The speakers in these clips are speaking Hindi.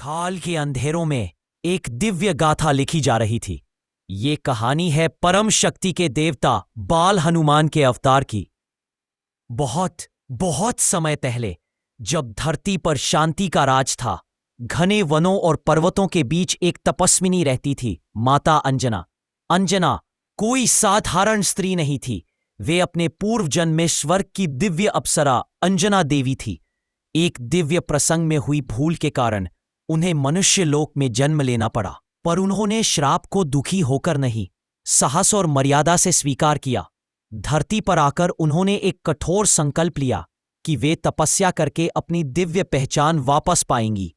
काल के अंधेरों में एक दिव्य गाथा लिखी जा रही थी। ये कहानी है परम शक्ति के देवता बाल हनुमान के अवतार की। बहुत बहुत समय पहले, जब धरती पर शांति का राज था, घने वनों और पर्वतों के बीच एक तपस्विनी रहती थी, माता अंजना। अंजना कोई साधारण स्त्री नहीं थी। वे अपने पूर्व जन्म में स्वर्ग की दिव्य अप्सरा अंजना देवी थी। एक दिव्य प्रसंग में हुई भूल के कारण उन्हें मनुष्य लोक में जन्म लेना पड़ा, पर उन्होंने श्राप को दुखी होकर नहीं, साहस और मर्यादा से स्वीकार किया। धरती पर आकर उन्होंने एक कठोर संकल्प लिया कि वे तपस्या करके अपनी दिव्य पहचान वापस पाएंगी,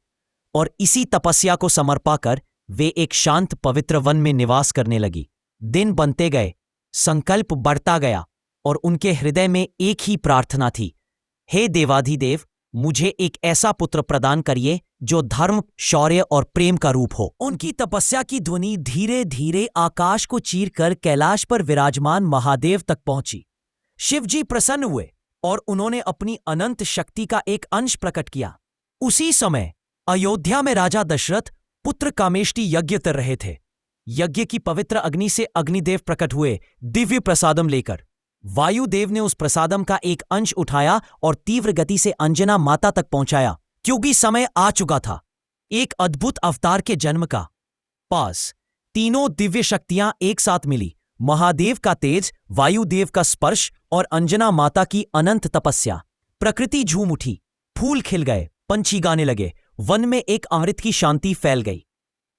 और इसी तपस्या को समर्पा कर वे एक शांत पवित्र वन में निवास करने लगी। दिन बनते गए, संकल्प बढ़ता गया, और उनके हृदय में एक ही प्रार्थना थी, हे देवाधिदेव, मुझे एक ऐसा पुत्र प्रदान करिए जो धर्म, शौर्य और प्रेम का रूप हो। उनकी तपस्या की ध्वनि धीरे धीरे आकाश को चीरकर कैलाश पर विराजमान महादेव तक पहुंची। शिवजी प्रसन्न हुए और उन्होंने अपनी अनंत शक्ति का एक अंश प्रकट किया। उसी समय अयोध्या में राजा दशरथ पुत्र कामेष्टि यज्ञ कर रहे थे। यज्ञ की पवित्र अग्नि से अग्निदेव प्रकट हुए, दिव्य प्रसादम लेकर। वायुदेव ने उस प्रसादम का एक अंश उठाया और तीव्र गति से अंजना माता तक पहुंचाया, क्योंकि समय आ चुका था एक अद्भुत अवतार के जन्म का। पास तीनों दिव्य शक्तियां एक साथ मिली, महादेव का तेज, वायुदेव का स्पर्श और अंजना माता की अनंत तपस्या। प्रकृति झूम उठी, फूल खिल गए, पंछी गाने लगे, वन में एक अमृत की शांति फैल गई।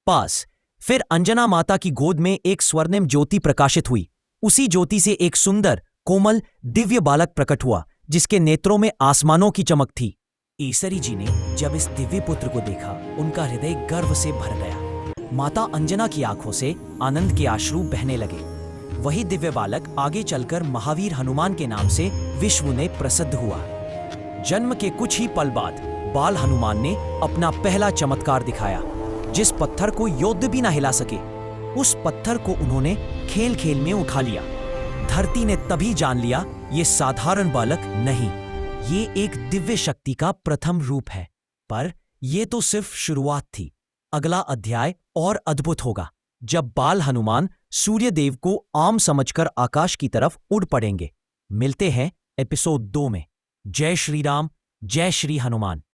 पास फिर अंजना माता की गोद में एक स्वर्णिम ज्योति प्रकाशित हुई। उसी ज्योति से एक सुंदर, कोमल, दिव्य बालक प्रकट हुआ, जिसके नेत्रों में आसमानों की चमक थी। ईसरी जी ने जब इस दिव्य पुत्र को देखा, उनका हृदय गर्व से भर गया। माता अंजना की आंखों से आनंद के आश्रु बहने लगे। वही दिव्य बालक आगे चलकर महावीर हनुमान के नाम से विश्व में प्रसिद्ध हुआ। जन्म के कुछ ही पल बाद बाल हनुमान ने अपना पहला चमत्कार दिखाया। जिस पत्थर को योद्ध भी ना हिला सके, उस पत्थर को उन्होंने खेल खेल में उठा लिया। धरती ने तभी जान लिया, ये साधारण बालक नहीं, ये एक दिव्य शक्ति का प्रथम रूप है। पर यह तो सिर्फ शुरुआत थी। अगला अध्याय और अद्भुत होगा, जब बाल हनुमान सूर्यदेव को आम समझकर आकाश की तरफ उड़ पड़ेंगे। मिलते हैं एपिसोड 2 में। जय श्री राम, जय श्री हनुमान।